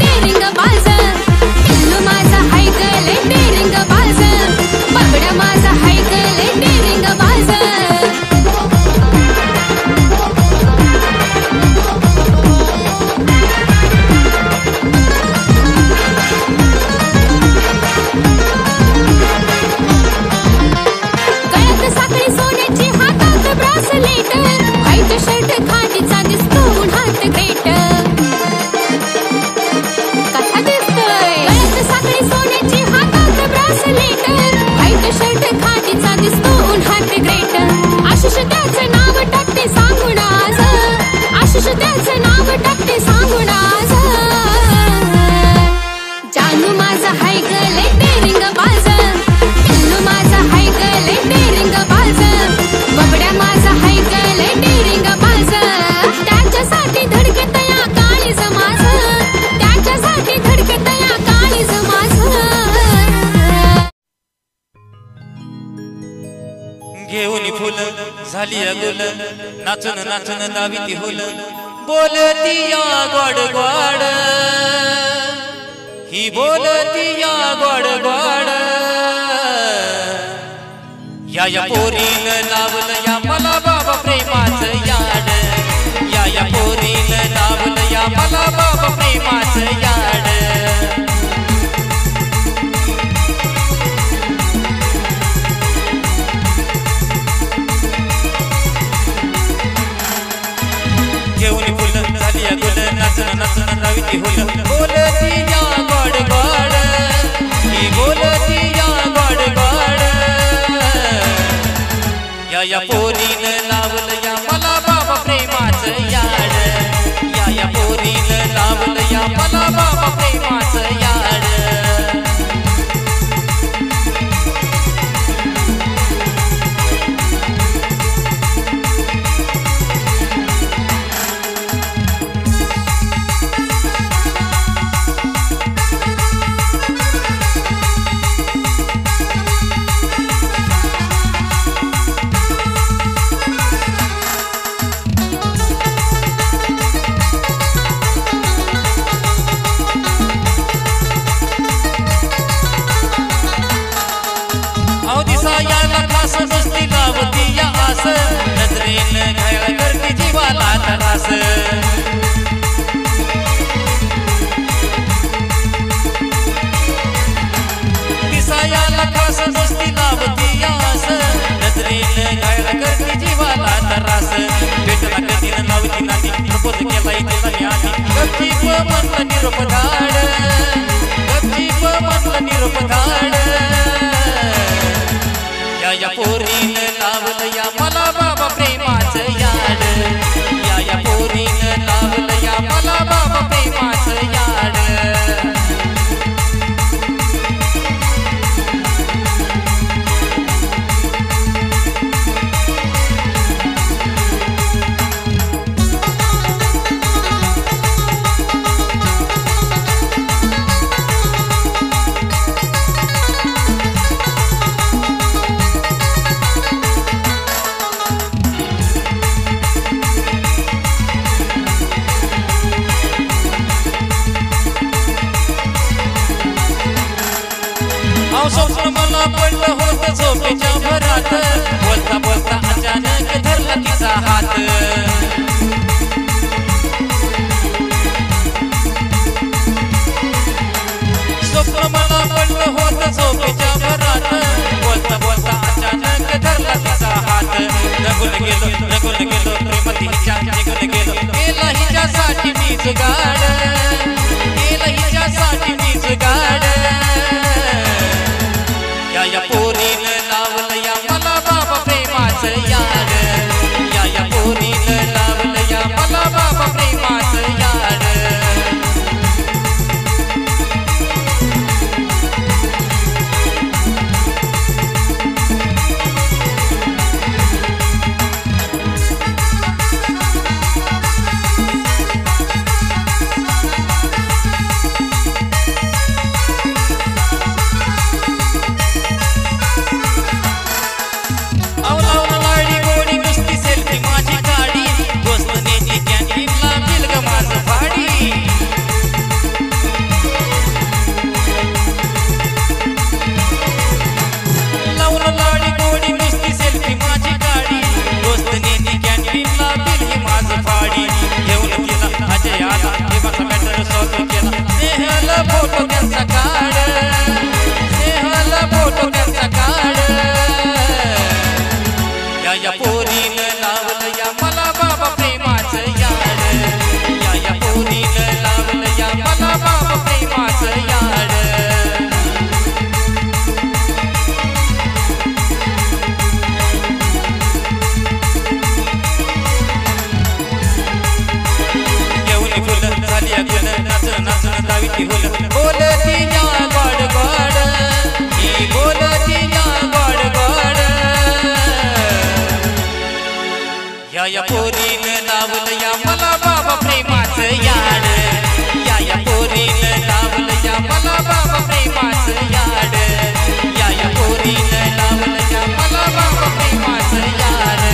daring बाज पिल्लू माझा हाय गले डेरिंग बाज बाबड्या माझा हाय गले डेरिंग बाज गळ्यात साखळी सोन्याची हातात ब्रासलेट व्हाईट शर्ट खादीचा दिसतो उन्हात ग्रेट कसा दिसतोय गळ्यात साखळी सोन्याची हातात ब्रासलेट व्हाईट शर्ट खादीचा दिसतो उन्हात ग्रेट आशिष त्याचं नाव टाकते सांगून आज आशिष त्याचं नाव टाकते सांगून आज जानू माझा हाय गले डेरिंग बाज पिल्लू माझा हाय गले डेरिंग बाज बबड्या माझा हाय गले डेरिंग बाज त्याच्यासाठी धडकत या काळीज माझ त्याच्यासाठी धडकत या काळीज माझ घेऊन फुल झाली गुल नाचून नाचून दावी ती हुल बोलती या गोड गोड ही बोलती या गोड गोड या पोरीनं लावलं या मला बाबा प्रेमाचं याड या पोरीनं लावलं या मला बाबा प्रेमाचं याड घेऊन फुल झाली गुल नाचून नाचून दावी ती हुल बोलती या गोड गोड ही बोलती या गोड गोड या पोरीनं लावलं या मला बाबा प्रेमाचं याड या पोरीनं लावलं या मला बाबा प्रेमाचं याड याला खास मस्ती लावती या आस नजरेनं घायल करती जीवाला त्रास दिसा याला खास मस्ती लावती या आस नजरेनं घायल करती जीवाला त्रास भेटला कधी न लावती नाती प्रपोज केलाय तिला मी आधी गपचीप म्हणलं निरोप धाड गपचीप म्हणलं निरोप धाड या पोरीनं लावलं या मला बाबा प्रेमाचं याड या पोरीनं लावलं या मला बाबा प्रेमाचं याड स्वप्न मला पडलं होतं झोपेच्या भरात बोलता बोलता अचानक धरला तिचा हात स्वप्न मला पडलं होतं झोपेच्या भरात बोलता बोलता अचानक धरला तिचा हात रगून गेलो प्रेमात हिच्या निघून गेलो केला हिच्यासाठी मी जुगाड केला हिच्यासाठी मी जुगाड या पोरीनं लावलं या मला बाबा प्रेमाचं याड या पोरीनं लावलं या मला बाबा प्रेमाचं याड दावी ती होल बोलती या गोड गोड ही बोलती या गोड गोड या पोरीनं लावलं या मला बाबा प्रेमाचं याड या पोरीनं लावलं या मला बाबा प्रेमाचं याड या पोरीनं लावलं या मला बाबा प्रेमाचं याड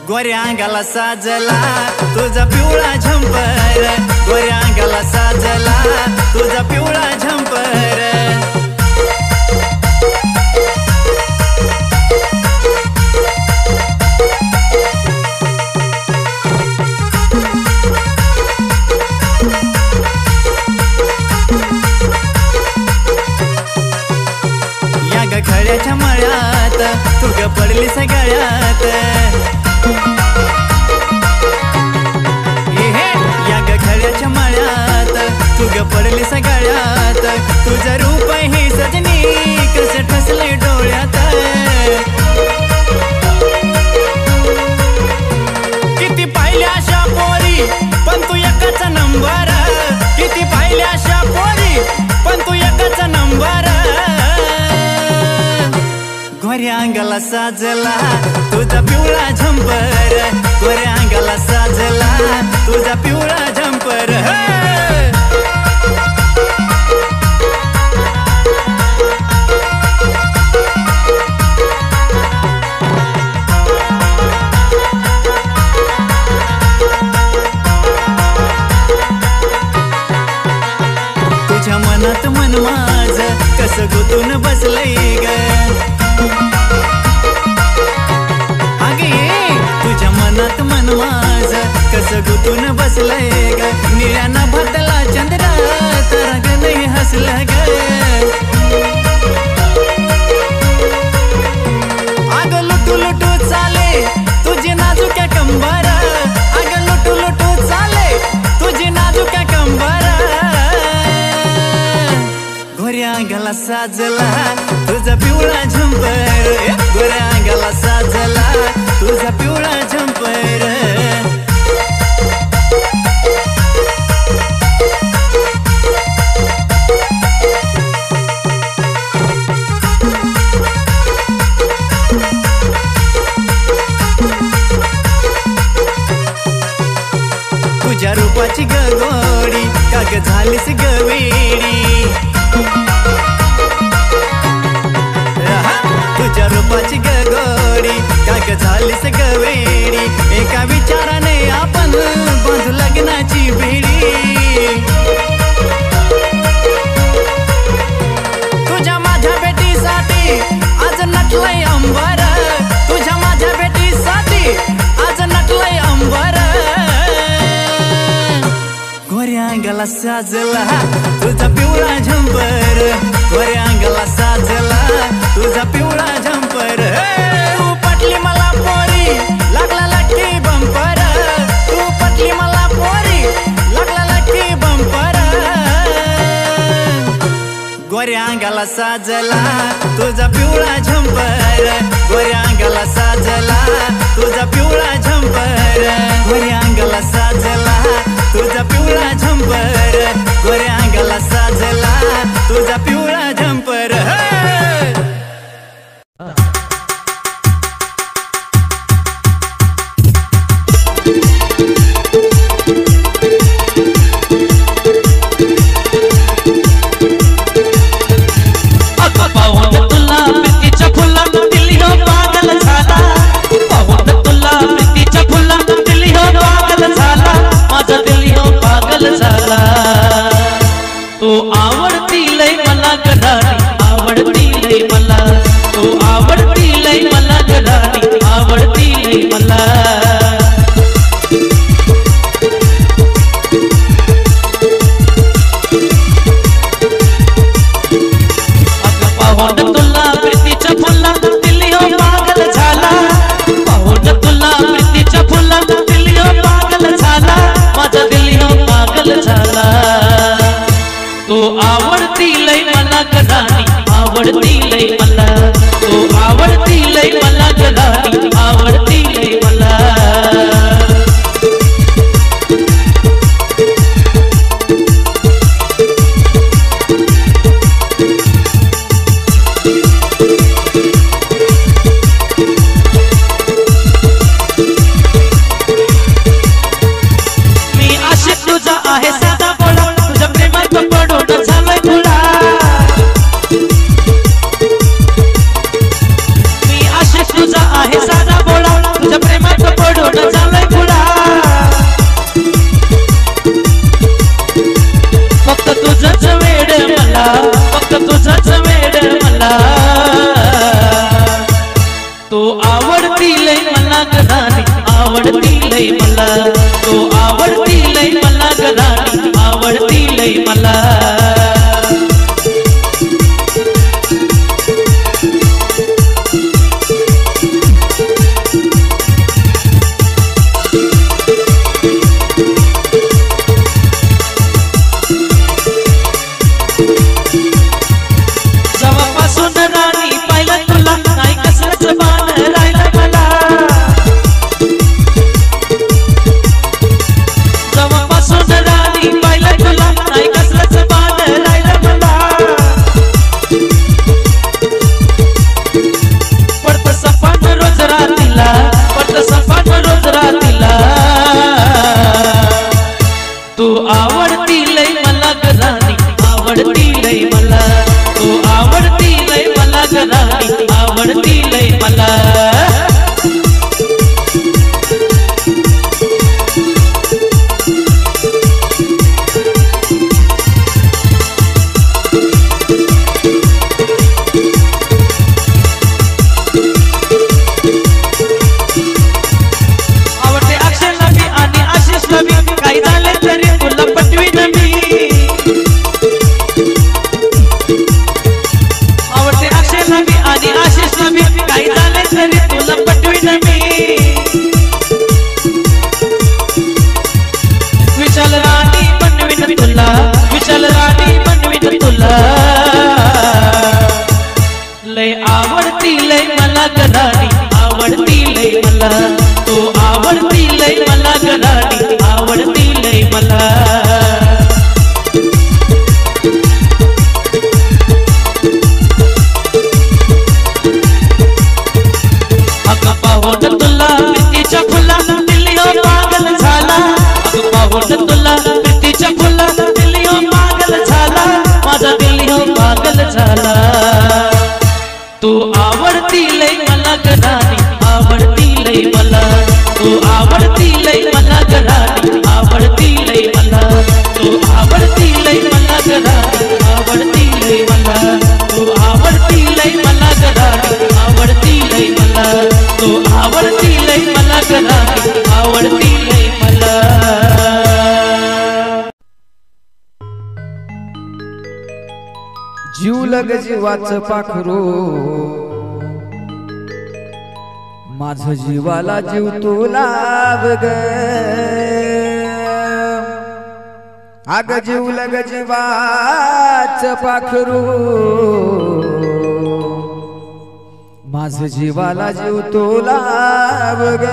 गोऱ्या अंगाला साजला तुझा पिवळा झंपर गोऱ्या अंगाला साजला तुझा पिवळा झंपर या ग खड्याच्या मळ्यात तू ग पडली सगळ्यात या ग खड्याच्या मळ्यात तू ग पडली सगळ्यात तुझं रूप ही सजनी कसं ठसले डोळ्यात किती पाहिल्या अशा पोरी पण तू एकाचा नंबर किती पाहिल्या अशा पोरी पण तू एकाचा नंबर गोऱ्या अंगाला साजला तुझा पिवळा झंपर गोऱ्या अंगाला साजला तुझा पिवळा झंपर तुझ्या मनात मन माझ कसं गुतून बसलंय ग तुझ्या मनात मन माझ कसं गुतून बसलंय ग निळ्याना भरतला चंद्र तर ग नाही हसलं ग अग लुटू लुटू चाले तुझी नाजुक्या कंबर अग लुटू लुटू चाले तुझी नाजुक्या कंबर गोऱ्या अंगाला साजला तुझा पिवळा झंपर गोऱ्या अंगाला साजला तुझा पिवळा झंपर तुझ्या रूपाची गगोडी काग झालीस गवेडी तुझ्या रूपाची गगोडी काग झालीस गवेडी एका विचाराने आपण बांधू लग्नाची बेडी तुझ्या माझ्या बेटीसाठी आज नटलंय अंबर तुझ्या माझ्या बेटीसाठी आज नटलंय अंबर गोऱ्या अंगाला साजला तुझा पिवळा झंपर गोऱ्या अंगाला साजला तुझा पिवळा झंपर तू पटली मला पोरी लागला लक्की बंपर तू पटली मला पोरी लागला लक्की बंपर गोऱ्या अंगाला साजला तुझा पिवळा झंपर गोऱ्या अंगाला साजला तुझा पिवळा झंपर गोऱ्या अंगाला साजला तुझा पिवळा झंपर गोऱ्या अंगाला साजला तुझा पिवळा झंपर पागल झाला मला फक्त तुझंच वेड मला तो आवडती लय मला गराणी आवडती लय मला तो आवडती लय मला गराणी आवडती लय मला तू आवडती लय मला गराणी आवडती लय मला तू आवडती लय मला गराणी आवडती लय मला लय आवडती लय मला गराणी आवडती लय मला तो आवडती लय मला गराणी आवडती लय मला अगं पाहून तुला प्रीतीच्या फुला दिल्ली हो पागल झाला अगं पाहून तुला प्रीतीच्या फुला दिल्ली हो पागल झाला माझा दिल्ली हो पागल झाला तू आवडती लय मला गराणी आवडती लय मला तू आवडती लय मला गराणी आवडती लय मला तू आवडती लय मला गराणी आवडती लय मला तू आवडती लय मला गराणी आवडती लय मला तू आवडती लय मला गराणी आवडती लय मला जीव लग जीवाचं पाखरू माझ जीवाला जीव तुला ग अग जीव लग जीवाचं पाखरू माझ जीवाला जीव तुला ग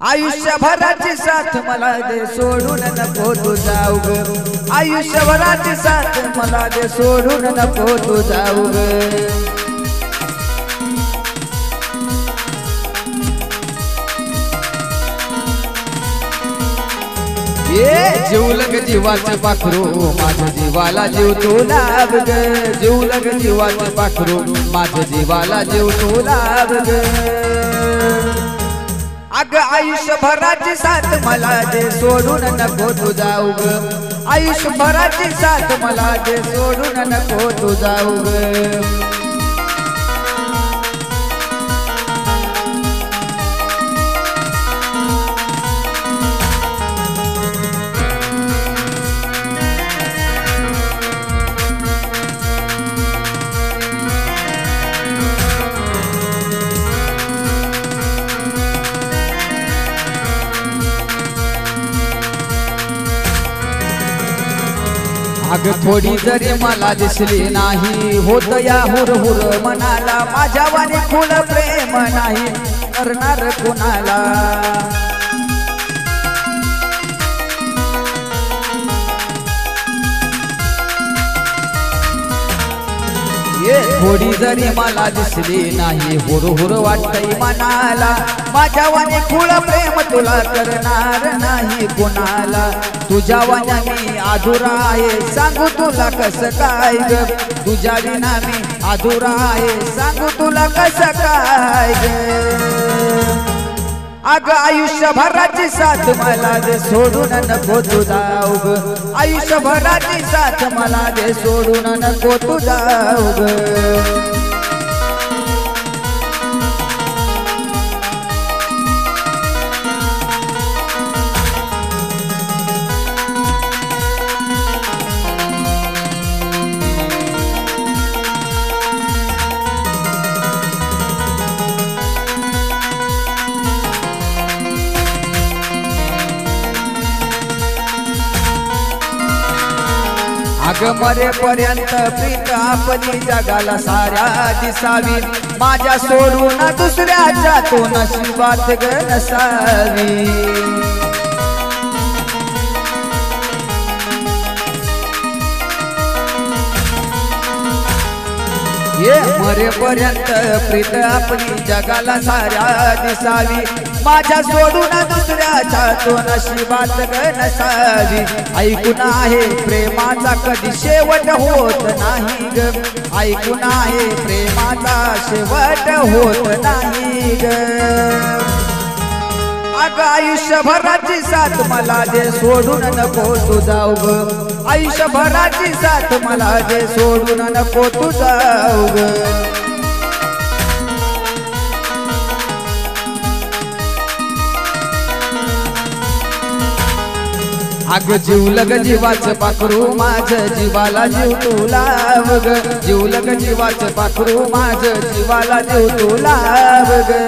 आयुष्यभराची साथ मला दे सोडून नको तू जाऊ ग आयुष्यभराची साथ मला दे सोडून नको तू जाऊ ग जीव लग जीवाचं पाखरू माझ्या जीवाला जीव तू लाभ ग जीव लग जीवाचं पाखरू माझ्या जीवाला जीव तू लाभ ग अग आयुष्यभराची साथ मला दे सोडून नको तू जाऊ ग आयुष्यभराची साथ मला दे सोडून नको तू जाऊ ग अग थोडी जरी मला दिसली नाही होत या हुर हुर मनाला माझ्या वाणी खुल प्रेम नाही करणार कुणाला थोडी जरी मला दिसली नाही हुर हुर वाटतय मनाला माझ्या वाणी खुळ प्रेम तुला करणार नाही कुणाला तुझ्या वाण्या मी अधुरा आहे सांगू तुला कसं काय ग तुझ्या विना मी अधुरा आहे सांगू तुला कसं काय ग अग आयुष्यभराची साथ मला दे सोडून नको तू जाऊ ग आयुष्यभराची साथ मला दे सोडून नको तू जाऊ ग अग मरेपर्यंत प्रीत आपली जगाला साऱ्या दिसावी माझ्या सोडून दुसऱ्याच्या तो नशिबात ग नसावी ये मरेपर्यंत प्रीत आपली जगाला साऱ्या दिसावी माझ्या सोडून दुसऱ्याच्या तो नशिबात ग नसावी ऐकून आहे प्रेमाचा कधी शेवट होत नाही ग ऐकून आहे प्रेमाचा शेवट होत नाही ग अग आयुष्यभराची साथ मला दे सोडून नको तू जाऊ ग आयुष्यभराची साथ मला दे सोडून नको तू जाऊ ग अग जीवलग जीवाचं पाखरू माझं जीवाला जीव तू लाव ग जीवलग जीवाचं पाखरू माझं जीवाला जीव तू लाव ग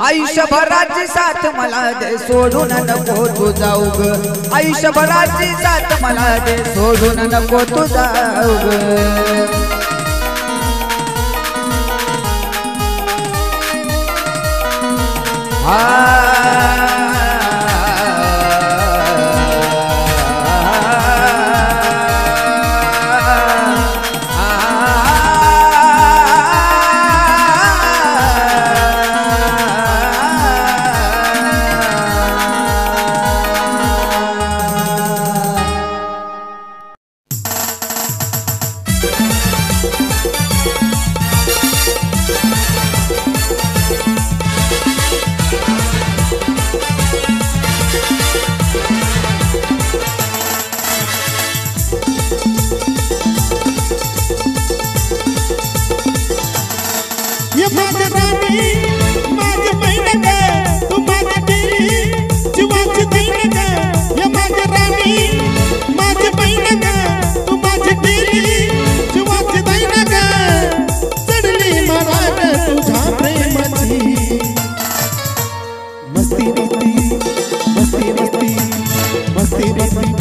आयुष्यभराची साथ मला दे सोडून नको तू जाऊ ग आयुष्यभराची साथ मला दे सोडून नको तू जाऊ ग मस्ती